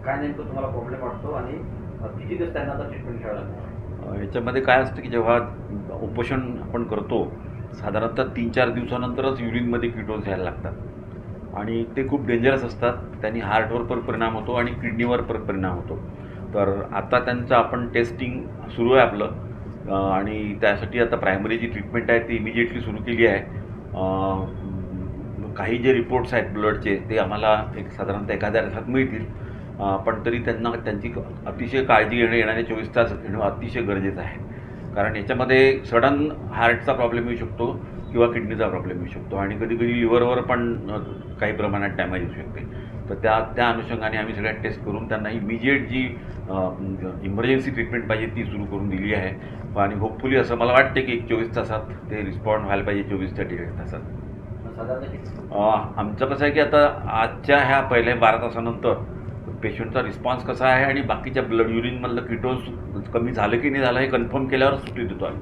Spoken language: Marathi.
काय नेमकं तुम्हाला प्रॉब्लेम वाटतो आणि किती दिवस त्यांना आता ट्रीटमेंट घ्यावं लागणार? याच्यामध्ये काय असतं की जेव्हा उपोषण आपण करतो साधारणतः 3-4 दिवसानंतरच युरिनमध्ये कीटोन्स यायला लागतात आणि ते खूप डेंजरस असतात. त्यांनी हार्टवर पण परिणाम होतो आणि किडनीवर पण परिणाम होतो. तर आता त्यांचं आपण टेस्टिंग सुरू आहे आपलं आणि त्यासाठी आता प्रायमरी जी ट्रीटमेंट आहे ती इमिजिएटली सुरू केली आहे. काही जे रिपोर्ट्स आहेत ब्लडचे ते आम्हाला साधारणतः एखाद्या तासात मिळतील. पण तरी त्यांना त्यांची अतिशय काळजी येणारे 24 तास घेणं अतिशय गरजेचं आहे. कारण याच्यामध्ये सडन हार्टचा प्रॉब्लेम येऊ शकतो किंवा किडनीचा प्रॉब्लेम येऊ शकतो आणि कधीकधी लिव्हरवर पण काही प्रमाणात डॅमेज होऊ शकते. तर त्या अनुषंगाने आम्ही सगळ्या टेस्ट करून त्यांना इमिजिएट जी इमर्जन्सी ट्रीटमेंट पाहिजे ती सुरू करून दिली आहे. आणि होपफुली असं मला वाटते की 24 तासात ते रिस्पॉन्ड व्हायला पाहिजे. 24 ते 48 तासात. आमचं कसं आहे की आता आजच्या ह्या पहिल्या 12 तासानंतर पेशंटचा रिस्पॉन्स कसा आहे आणि बाकीच्या ब्लड युरिनमधलं कीटोन्स कमी झालं की नाही झालं हे कन्फर्म केल्यावर सुट्टी देतो आम्ही.